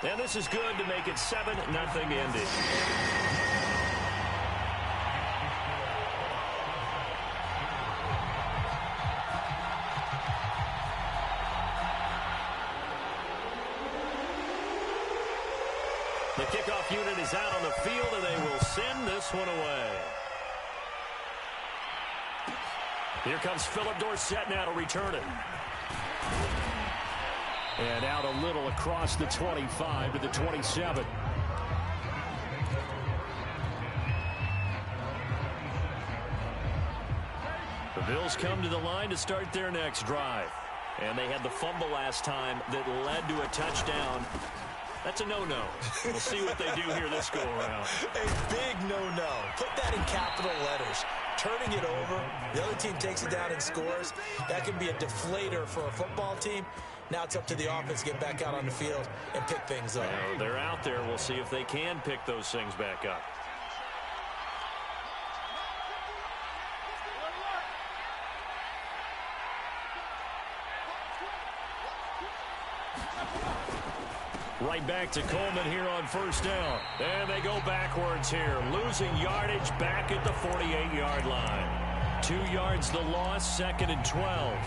And this is good to make it 7-0 Indy. The kickoff unit is out on the field, and they will send this one away. Here comes Philip Dorsett now to return it. And out a little across the 25 to the 27. The Bills come to the line to start their next drive. And they had the fumble last time that led to a touchdown. That's a no-no. We'll see what they do here this go-around. A big no-no. Put that in capital letters. Turning it over, the other team takes it down and scores. That can be a deflator for a football team. Now it's up to the offense to get back out on the field and pick things up. Well, they're out there. We'll see if they can pick those things back up. Right back to Coleman here on first down. And they go backwards here. Losing yardage back at the 48-yard line. 2 yards the loss, 2nd and 12.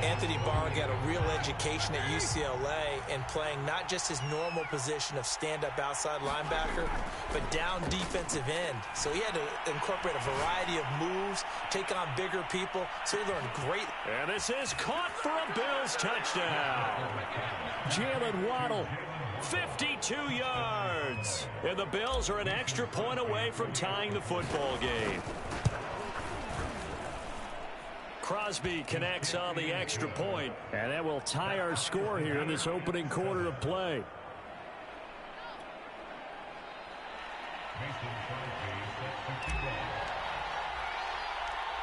Anthony Barr got a real education at UCLA in playing not just his normal position of stand-up outside linebacker, but down defensive end. So he had to incorporate a variety of moves, take on bigger people, so he learned great. And this is caught for a Bills touchdown. Jalen Waddle, 52 yards. And the Bills are an extra point away from tying the football game. Crosby connects on the extra point, and that will tie our score here in this opening quarter of play.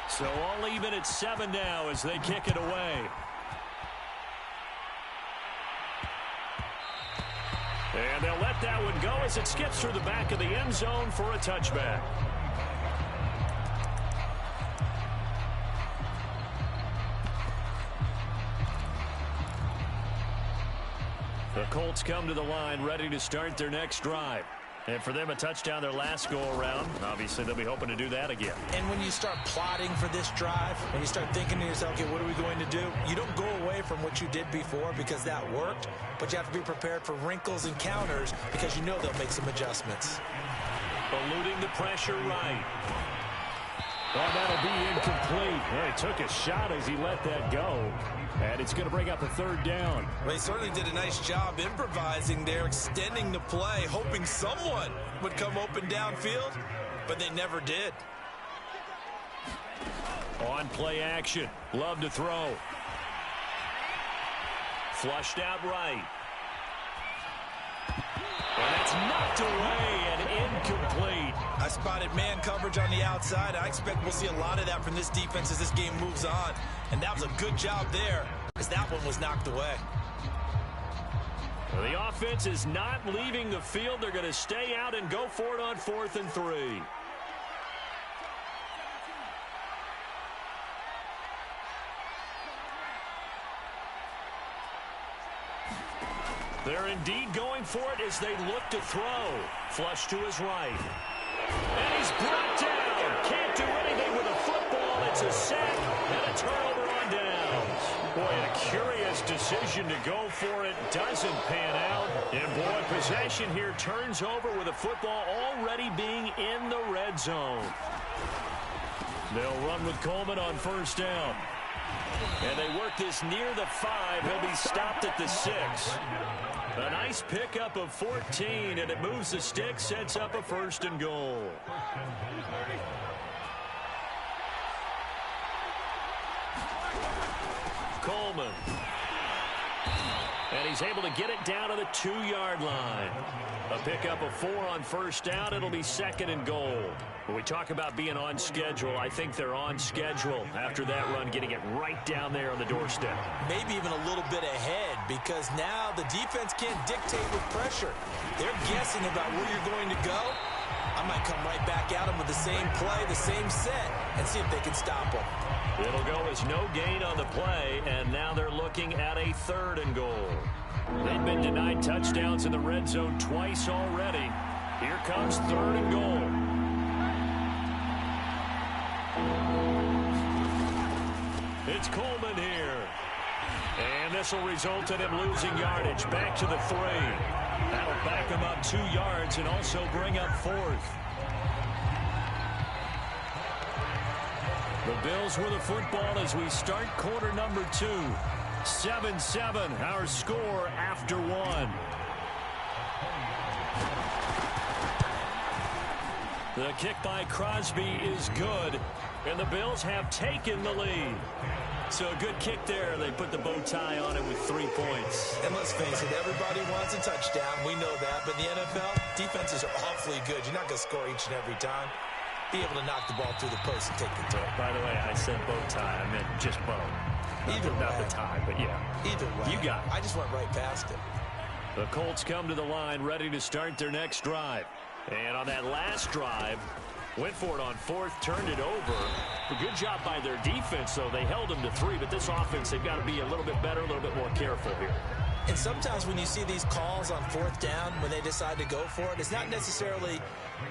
So all even at 7 now as they kick it away. And they'll let that one go as it skips through the back of the end zone for a touchback. The Colts come to the line ready to start their next drive. And for them, a touchdown their last go-around. Obviously, they'll be hoping to do that again. And when you start plotting for this drive, when you start thinking to yourself, okay, what are we going to do? You don't go away from what you did before because that worked, but you have to be prepared for wrinkles and counters because you know they'll make some adjustments. Eluding the pressure right. Well, that'll be incomplete. Well, he took a shot as he let that go. And it's going to bring up a 3rd down. Well, he certainly did a nice job improvising there, extending the play, hoping someone would come open downfield, but they never did. On play action. Love to throw. Flushed out right. And that's knocked away and incomplete. I spotted man coverage on the outside. I expect we'll see a lot of that from this defense as this game moves on. And that was a good job there as that one was knocked away. Well, the offense is not leaving the field. They're going to stay out and go for it on 4th and 3. They're indeed going for it as they look to throw. Flush to his right. And he's brought down. Can't do anything with a football. It's a sack and a turnover on downs. Boy, a curious decision to go for it. Doesn't pan out. And boy, possession here turns over with a football already being in the red zone. They'll run with Coleman on 1st down. And they work this near the 5. He'll be stopped at the 6. A nice pickup of 14, and it moves the stick, sets up a 1st and goal. Coleman. And he's able to get it down to the 2-yard line. A pickup of 4 on 1st down. It'll be 2nd and goal. When we talk about being on schedule, I think they're on schedule after that run, getting it right down there on the doorstep. Maybe even a little bit ahead because now the defense can't dictate with pressure. They're guessing about where you're going to go. I might come right back at them with the same play, the same set, and see if they can stop them. It'll go as no gain on the play, and now they're looking at a 3rd and goal. They've been Led to 9 touchdowns in the red zone twice already. Here comes 3rd and goal. It's Coleman here. And this will result in him losing yardage. Back to the 3. That'll back him up 2 yards and also bring up 4th. The Bills with the football as we start quarter number 2. 7-7, our score after 1. The kick by Crosby is good, and the Bills have taken the lead. So a good kick there. They put the bow tie on it with 3 points. And let's face it, everybody wants a touchdown. We know that. But in the NFL, defenses are awfully good. You're not going to score each and every time. Be able to knock the ball through the post and take the throw. By the way, I said bow tie. I meant just bow. Either way. Not the tie, but yeah. Either way. You got it. I just went right past it. The Colts come to the line ready to start their next drive. And on that last drive, went for it on 4th, turned it over. A good job by their defense, though. They held them to 3, but this offense, they've got to be a little bit better, a little bit more careful here. And sometimes when you see these calls on 4th down, when they decide to go for it, it's not necessarily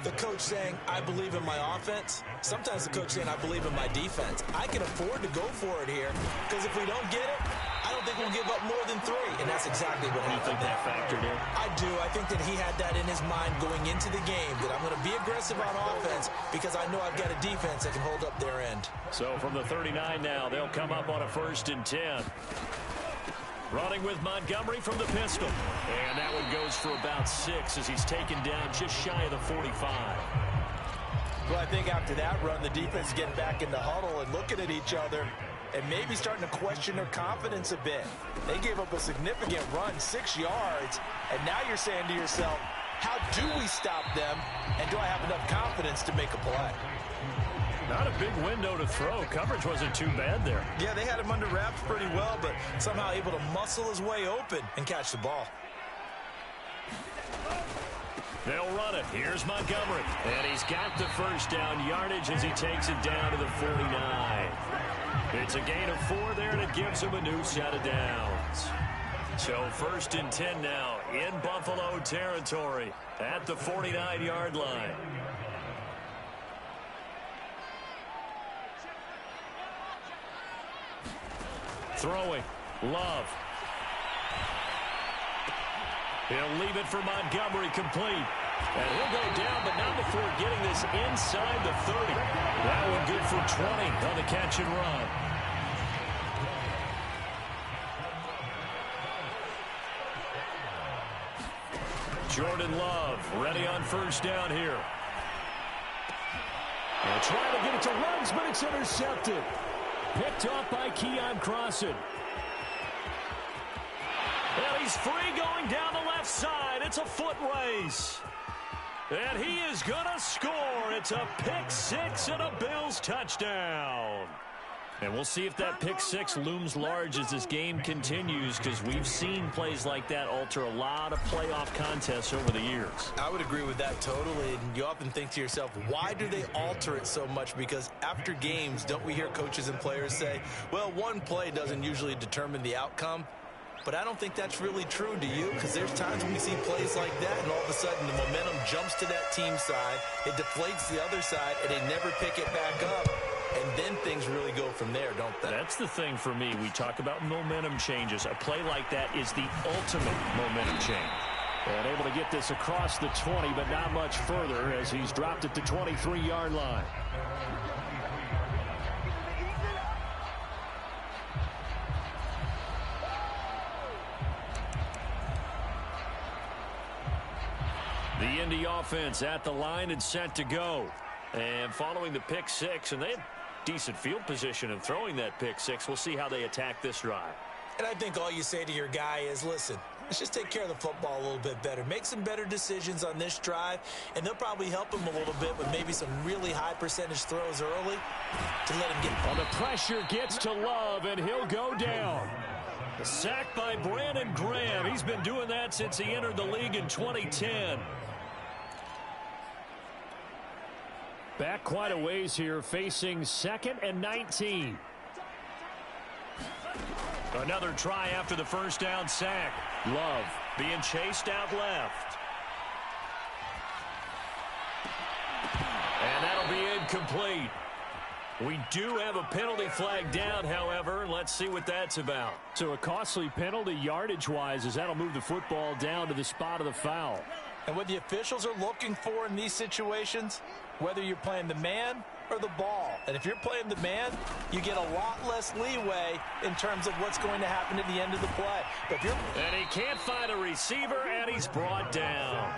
the coach saying, I believe in my offense. Sometimes the coach saying, I believe in my defense. I can afford to go for it here, because if we don't get it, I don't think we'll give up more than 3. And that's exactly what happened. You think that factored in? I do. I think that he had that in his mind going into the game, that I'm going to be aggressive on offense because I know I've got a defense that can hold up their end. So from the 39 now, they'll come up on a 1st and 10. Running with Montgomery from the pistol. And that one goes for about 6 as he's taken down just shy of the 45. Well, I think after that run, the defense is getting back in the huddle and looking at each other and maybe starting to question their confidence a bit. They gave up a significant run, 6 yards, and now you're saying to yourself, how do we stop them, and do I have enough confidence to make a play? Not a big window to throw. Coverage wasn't too bad there. Yeah, they had him under wraps pretty well, but somehow able to muscle his way open and catch the ball. They'll run it. Here's Montgomery. And he's got the 1st down yardage as he takes it down to the 49. It's a gain of 4 there, and it gives him a new set of downs. So 1st and 10 now in Buffalo territory at the 49-yard line. Throwing. Love. He'll leave it for Montgomery complete. And he'll go down, but not before getting this inside the 30. That one good for 20 on the catch and run. Jordan Love ready on 1st down here. And trying to get it to Ruggs, but it's intercepted. Picked off by Keon Crossan. And he's free going down the left side. It's a foot race. And he is going to score. It's a pick 6 and a Bills touchdown. And we'll see if that pick 6 looms large as this game continues, because we've seen plays like that alter a lot of playoff contests over the years. I would agree with that totally. And you often think to yourself, why do they alter it so much? Because after games, don't we hear coaches and players say, well, one play doesn't usually determine the outcome? But I don't think that's really true, do you? Because there's times when we see plays like that, and all of a sudden the momentum jumps to that team side, it deflates the other side, and they never pick it back up. And then things really go from there, don't they? That's the thing for me. We talk about momentum changes. A play like that is the ultimate momentum change. And able to get this across the 20, but not much further as he's dropped at the 23-yard line. The Indy offense at the line and set to go. And following the pick 6, and they had decent field position in throwing that pick 6. We'll see how they attack this drive. And I think all you say to your guy is, listen, let's just take care of the football a little bit better. Make some better decisions on this drive, and they'll probably help him a little bit with maybe some really high percentage throws early to let him get. On the pressure gets to Love, and he'll go down. A sack by Brandon Graham. He's been doing that since he entered the league in 2010. Back quite a ways here, facing 2nd and 19. Another try after the 1st down sack. Love being chased out left. And that'll be incomplete. We do have a penalty flag down, however. Let's see what that's about. So a costly penalty yardage-wise, as that'll move the football down to the spot of the foul. And what the officials are looking for in these situations, whether you're playing the man or the ball. And if you're playing the man, you get a lot less leeway in terms of what's going to happen at the end of the play. But if you're... And he can't find a receiver, and he's brought down.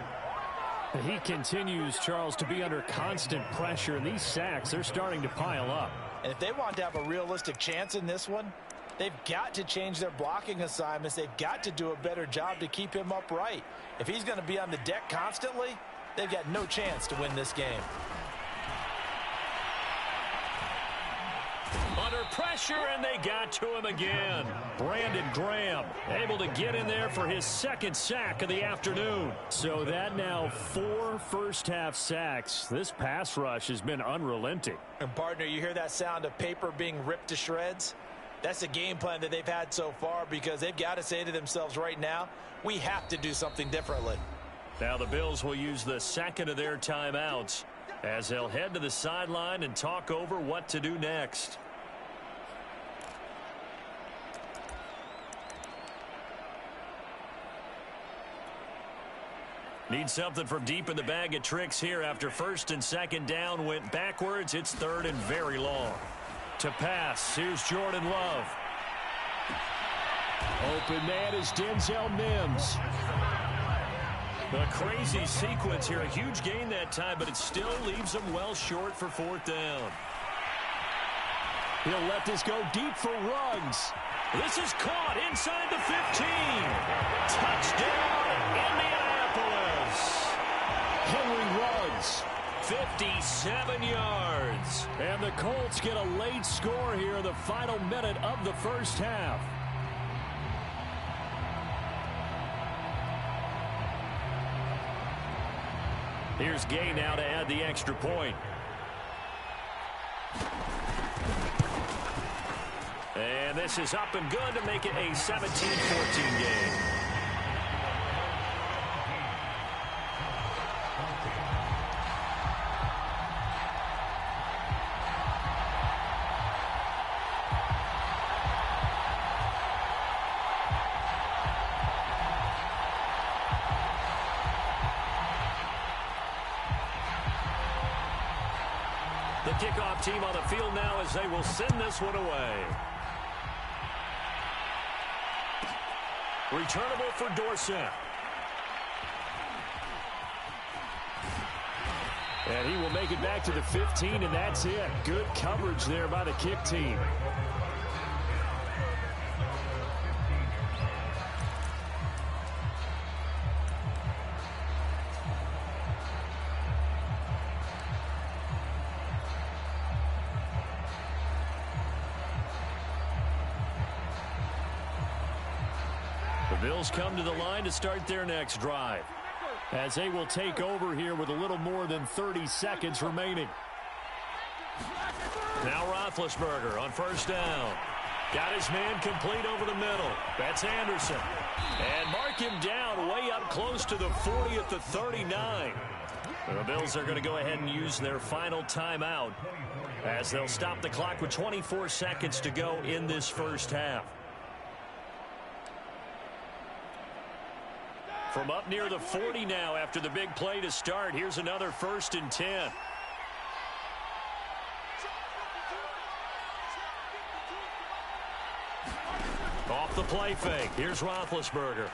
He continues, Charles, to be under constant pressure, and these sacks, they're starting to pile up. And if they want to have a realistic chance in this one, they've got to change their blocking assignments. They've got to do a better job to keep him upright. If he's going to be on the deck constantly, they've got no chance to win this game. Under pressure, and they got to him again. Brandon Graham able to get in there for his second sack of the afternoon. So that now 4 first-half sacks. This pass rush has been unrelenting. And, partner, you hear that sound of paper being ripped to shreds? That's the game plan that they've had so far, because they've got to say to themselves right now, we have to do something differently. Now the Bills will use the second of their timeouts as they'll head to the sideline and talk over what to do next. Need something from deep in the bag of tricks here after first and second down went backwards. It's third and very long. To pass, here's Jordan Love. Open man is Denzel Mims. A crazy sequence here. A huge gain that time, but it still leaves them well short for fourth down. He'll let this go deep for Ruggs. This is caught inside the 15. Touchdown, Indianapolis. Henry Ruggs. 57 yards. And the Colts get a late score here in the final minute of the first half. Here's Gay now to add the extra point. And this is up and good to make it a 17-14 game. The kickoff team on the field now as they will send this one away. Returnable for Dorsett. And he will make it back to the 15, and that's it. Good coverage there by the kick team. Bills come to the line to start their next drive, as they will take over here with a little more than 30 seconds remaining. Now Roethlisberger on first down. Got his man complete over the middle. That's Anderson. And mark him down way up close to the 40 at the 39. The Bills are going to go ahead and use their final timeout as they'll stop the clock with 24 seconds to go in this first half. From up near the 40 now after the big play to start, here's another 1st and 10. Off the play fake. Here's Roethlisberger.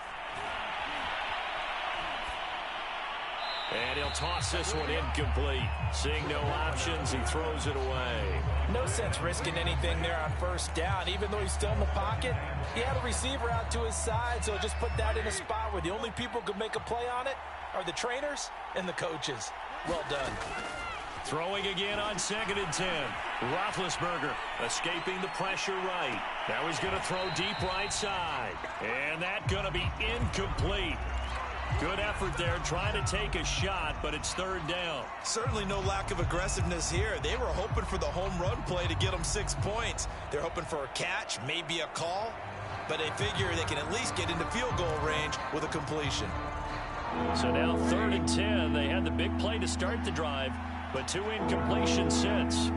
And he'll toss this one incomplete. Seeing no options, he throws it away. No sense risking anything there on first down. Even though he's still in the pocket, he had a receiver out to his side, so just put that in a spot where the only people who could make a play on it are the trainers and the coaches. Well done. Throwing again on 2nd and 10. Roethlisberger escaping the pressure right. Now he's going to throw deep right side. And that's going to be incomplete. Good effort there trying to take a shot, but it's 3rd down. Certainly no lack of aggressiveness here. They were hoping for the home run play to get them 6 points. They're hoping for a catch, maybe a call. but they figure they can at least get into field goal range with a completion. So now 3rd and 10. They had the big play to start the drive, but 2 incompletions since.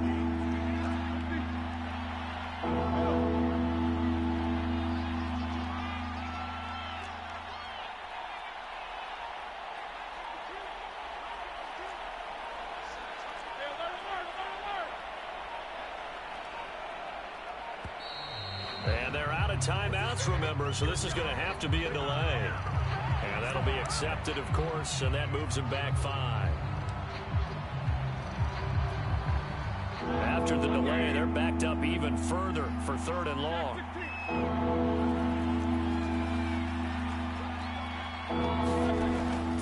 And they're out of timeouts, remember, so this is going to have to be a delay. And that'll be accepted, of course, and that moves him back 5. After the delay, they're backed up even further for 3rd and long.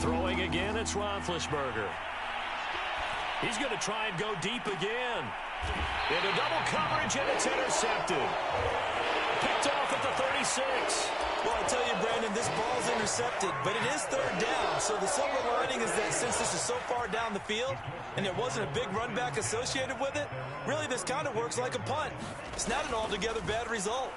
Throwing again, it's Roethlisberger. He's going to try and go deep again. Into double coverage, and it's intercepted. Picked off at the 36. Well, I tell you, Brandon, this ball's intercepted, but it is 3rd down. So the silver lining is that since this is so far down the field and there wasn't a big run back associated with it, really this kind of works like a punt. It's not an altogether bad result.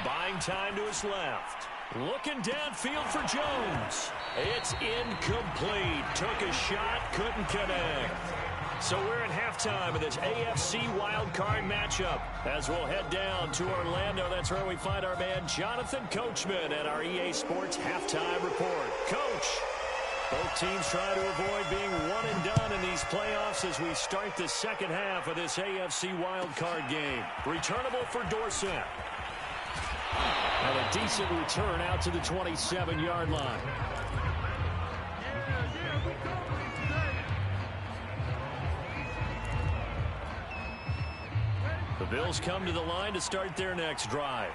Buying time to his left. Looking downfield for Jones. It's incomplete. Took a shot, couldn't connect. So we're at halftime of this AFC wildcard matchup as we'll head down to Orlando. That's where we find our man Jonathan Coachman at our EA Sports Halftime Report. Coach, both teams trying to avoid being one and done in these playoffs as we start the second half of this AFC wildcard game. Returnable for Dorsett. And a decent return out to the 27-yard line. The Bills come to the line to start their next drive.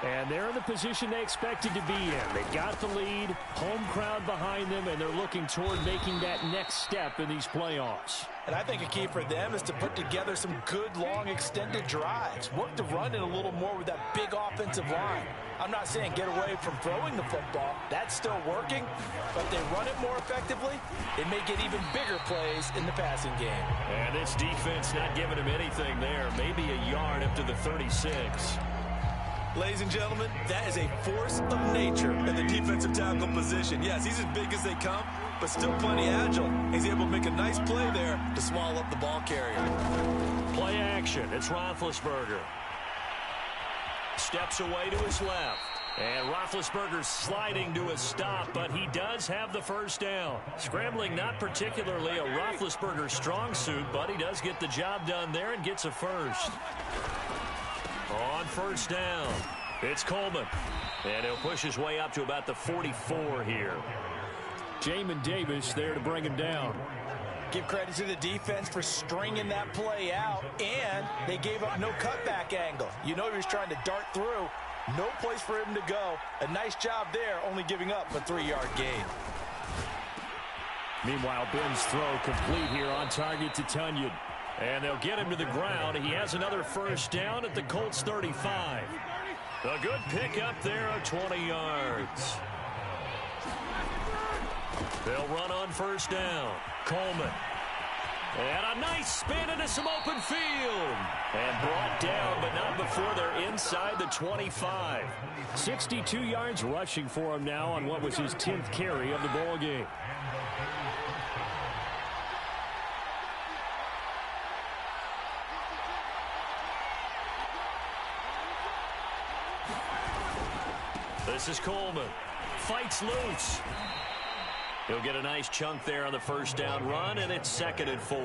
And they're in the position they expected to be in. They got the lead, home crowd behind them, and they're looking toward making that next step in these playoffs. And I think a key for them is to put together some good, long, extended drives. Work to run it a little more with that big offensive line. I'm not saying get away from throwing the football. That's still working. But they run it more effectively, they may get even bigger plays in the passing game. And this defense not giving him anything there. Maybe a yard up to the 36. Ladies and gentlemen, that is a force of nature in the defensive tackle position. Yes, he's as big as they come, but still plenty agile. He's able to make a nice play there to swallow up the ball carrier. Play action. It's Roethlisberger. Steps away to his left. And Roethlisberger sliding to a stop, but he does have the first down. Scrambling not particularly a Roethlisberger strong suit, but he does get the job done there and gets a first. On first down, it's Coleman. And he'll push his way up to about the 44 here. Jamin Davis there to bring him down. Give credit to the defense for stringing that play out, and they gave up no cutback angle. You know he was trying to dart through. No place for him to go. A nice job there, only giving up a 3-yard gain. Meanwhile, Ben's throw complete here on target to Tunyon. And they'll get him to the ground. He has another first down at the Colts 35. A good pickup there of 20 yards. They'll run on first down. Coleman. And a nice spin into some open field. And brought down, but not before they're inside the 25. 62 yards rushing for him now on what was his 10th carry of the ball game. This is Coleman. Fights loose. He'll get a nice chunk there on the first down run, and it's 2nd and 4.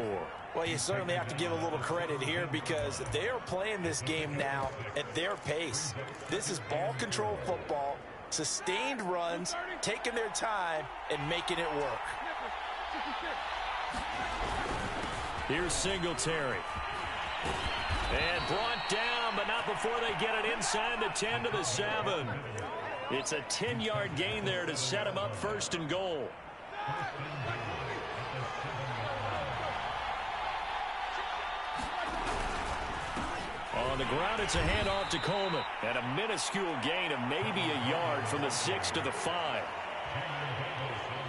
Well, you certainly have to give a little credit here because they are playing this game now at their pace. This is ball control football, sustained runs, taking their time, and making it work. Here's Singletary. And brought down, but not before they get it inside the 10 to the 7. It's a 10-yard gain there to set him up 1st and goal. On the ground, it's a handoff to Coleman. And a minuscule gain of maybe a yard from the 6 to the 5.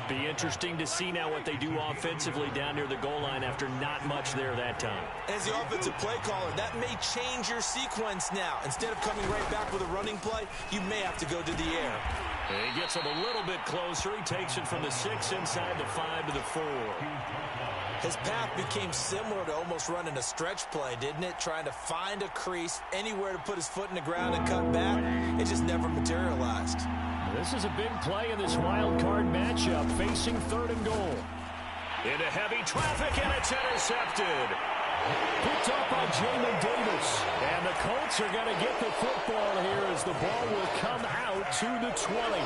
Be interesting to see now what they do offensively down near the goal line after not much there that time. As the offensive play caller, that may change your sequence now. Instead of coming right back with a running play, you may have to go to the air. He gets him a little bit closer. He takes it from the 6 inside the 5 to the 4. His path became similar to almost running a stretch play, didn't it? Trying to find a crease, anywhere to put his foot in the ground and cut back. It just never materialized. This is a big play in this wild card matchup, facing 3rd and goal. Into heavy traffic, and it's intercepted. Picked up by Jamin Davis. And the Colts are going to get the football here as the ball will come out to the 20.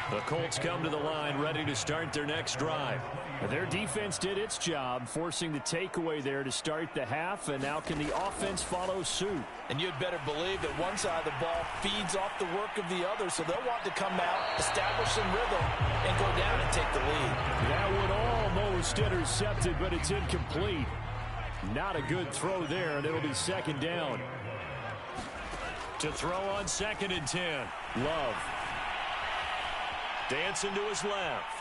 The Colts come to the line ready to start their next drive. Their defense did its job, forcing the takeaway there to start the half, and now can the offense follow suit? And you'd better believe that one side of the ball feeds off the work of the other, so they'll want to come out, establish some rhythm, and go down and take the lead. That would almost intercepted, but it's incomplete. Not a good throw there, and it'll be 2nd down. To throw on 2nd and 10. Love. Dancing to his left.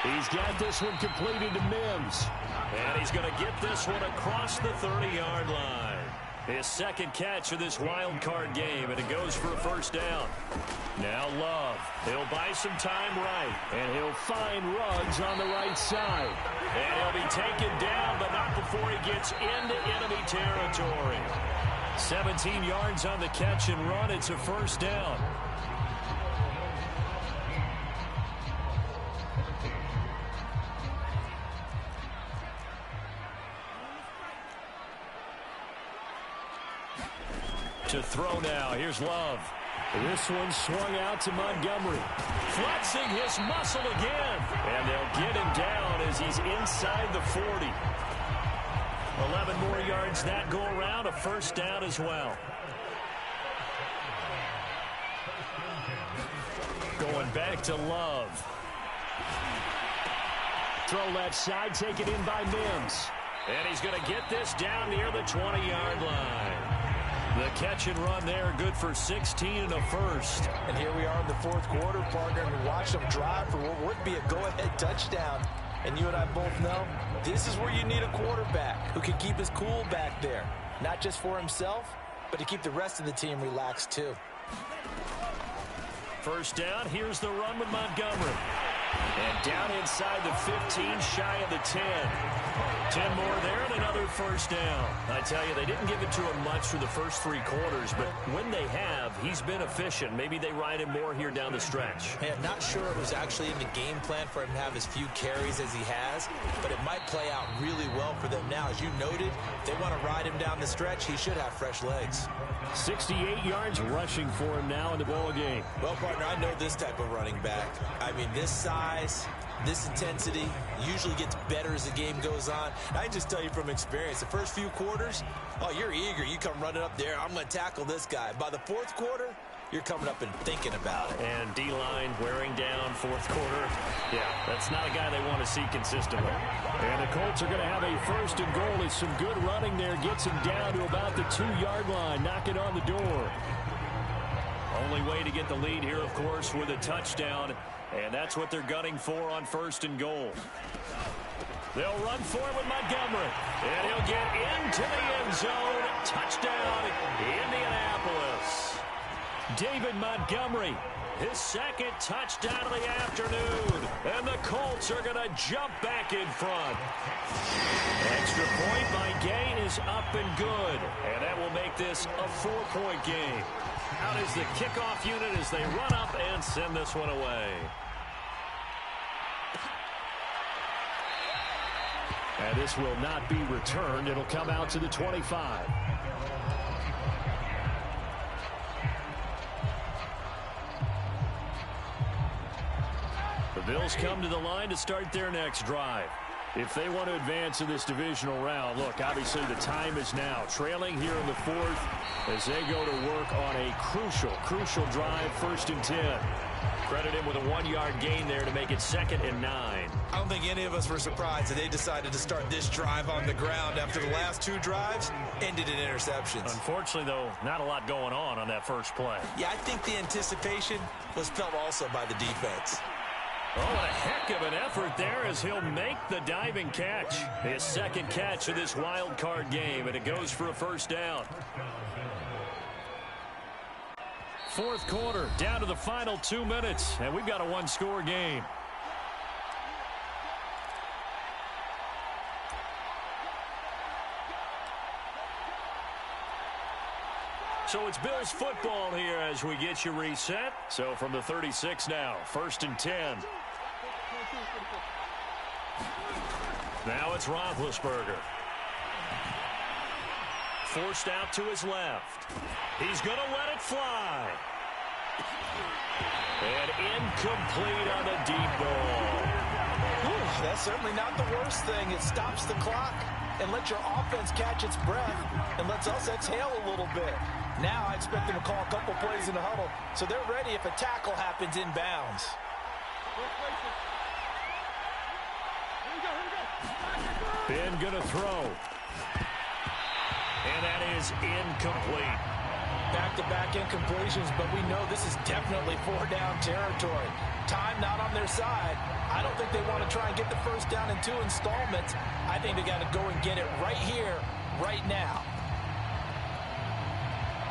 He's got this one completed to Mims. And he's going to get this one across the 30-yard line. His 2nd catch of this wild card game, and it goes for a 1st down. Now Love. He'll buy some time right, and he'll find Ruggs on the right side. And he'll be taken down, but not before he gets into enemy territory. 17 yards on the catch and run. It's a 1st down. To throw now. Here's Love. This one swung out to Montgomery. Flexing his muscle again. And they'll get him down as he's inside the 40. 11 more yards that go around. A 1st down as well. Going back to Love. Throw left side, taken in by Mims. And he's going to get this down near the 20-yard line. The catch and run there, good for 16 and a 1st. And here we are in the 4th quarter, partner, and watch them drive for what would be a go-ahead touchdown. And you and I both know this is where you need a quarterback who can keep his cool back there. Not just for himself, but to keep the rest of the team relaxed too. 1st down, here's the run with Montgomery. And down inside the 15, shy of the 10. 10 more there and another 1st down. I tell you, they didn't give it to him much for the first 3 quarters, but when they have, he's been efficient. Maybe they ride him more here down the stretch. Hey, I'm not sure it was actually in the game plan for him to have as few carries as he has, but it might play out really well for them now. As you noted, if they want to ride him down the stretch, he should have fresh legs. 68 yards rushing for him now in the ball game. Well, partner, I know this type of running back. I mean, this size, this intensity usually gets better as the game goes on. I can just tell you from experience, the first few quarters, oh, you're eager. You come running up there, I'm going to tackle this guy. By the 4th quarter, you're coming up and thinking about it. And D-line wearing down 4th quarter. Yeah, that's not a guy they want to see consistently. And the Colts are going to have a 1st and goal. It's some good running there. Gets him down to about the 2-yard line. Knock it on the door. Only way to get the lead here, of course, with a touchdown. And that's what they're gunning for on 1st and goal. They'll run for it with Montgomery. And he'll get into the end zone. Touchdown, Indianapolis. David Montgomery, his 2nd touchdown of the afternoon. And the Colts are going to jump back in front. Extra point by Gay is up and good. And that will make this a 4-point game. Out is the kickoff unit as they run up and send this one away. And this will not be returned. It'll come out to the 25. The Bills come to the line to start their next drive. If they want to advance in this divisional round, look, obviously the time is now. Trailing here in the 4th as they go to work on a crucial drive, 1st and 10. Credit him with a 1-yard gain there to make it 2nd and 9. I don't think any of us were surprised that they decided to start this drive on the ground after the last 2 drives ended in interceptions. Unfortunately, though, not a lot going on that first play. Yeah, I think the anticipation was felt also by the defense. Oh, what a heck of an effort there as he'll make the diving catch. His 2nd catch of this wild card game, and it goes for a first down. 4th quarter, down to the final 2 minutes, and we've got a 1-score game. So it's Bills football here as we get you reset. So from the 36 now, 1st and 10. Now it's Roethlisberger. Forced out to his left. He's going to let it fly. And incomplete on a deep ball. Whew, that's certainly not the worst thing. It stops the clock and lets your offense catch its breath and lets us exhale a little bit. Now I expect them to call a couple plays in the huddle so they're ready if a tackle happens inbounds. Ben going to throw. And that is incomplete. Back-to-back incompletions, but we know this is definitely 4-down territory. Time not on their side. I don't think they want to try and get the first down in 2 installments. I think they got to go and get it right here, right now.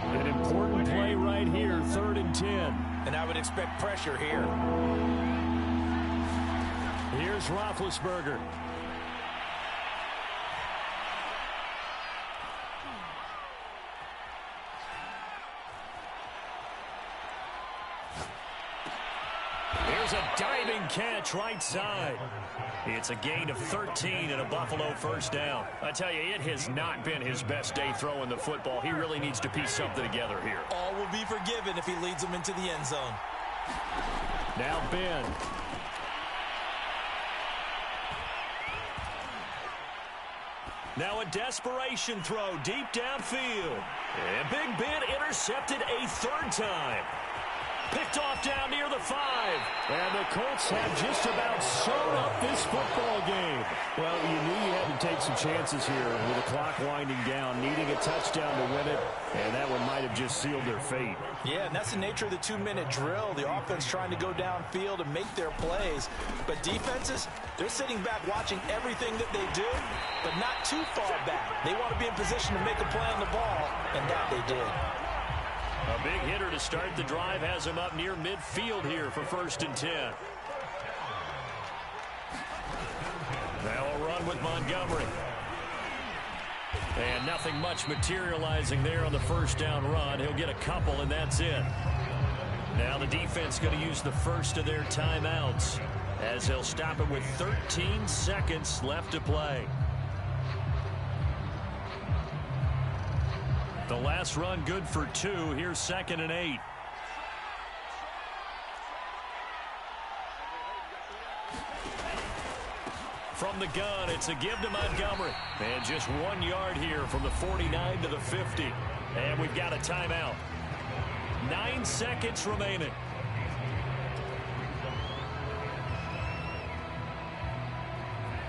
An important play right here, 3rd and 10. And I would expect pressure here. Here's Roethlisberger. There's a diving catch right side. It's a gain of 13 and a Buffalo first down. I tell you, it has not been his best day throwing the football. He really needs to piece something together here. All will be forgiven if he leads them into the end zone. Now Ben. Now a desperation throw deep downfield. And Big Ben intercepted a 3rd time. Picked off down near the 5. And the Colts have just about sewn up this football game. Well, you knew you had to take some chances here with the clock winding down, needing a touchdown to win it, and that one might have just sealed their fate. Yeah, and that's the nature of the 2-minute drill. The offense trying to go downfield and make their plays. But defenses, they're sitting back watching everything that they do, but not too far back. They want to be in position to make a play on the ball, and that they did. A big hitter to start the drive has him up near midfield here for 1st and 10. Now a run with Montgomery. And nothing much materializing there on the first down run. He'll get a couple, and that's it. Now the defense going to use the first of their timeouts as they'll stop it with 13 seconds left to play. The last run good for 2. Here's 2nd and 8. From the gun, it's a give to Montgomery. And just 1 yard here from the 49 to the 50. And we've got a timeout. 9 seconds remaining.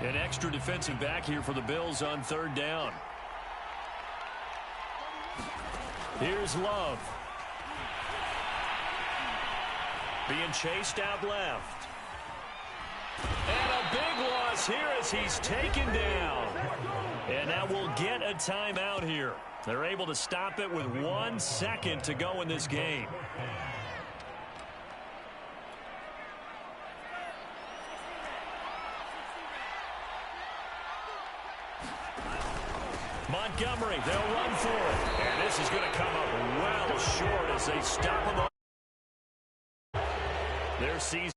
An extra defensive back here for the Bills on 3rd down. Here's Love. Being chased out left. And a big loss here as he's taken down. And now we'll get a timeout here. They're able to stop it with 1 second to go in this game. Montgomery, they'll run for it. And this is going to come up well short as they stop him. Their season.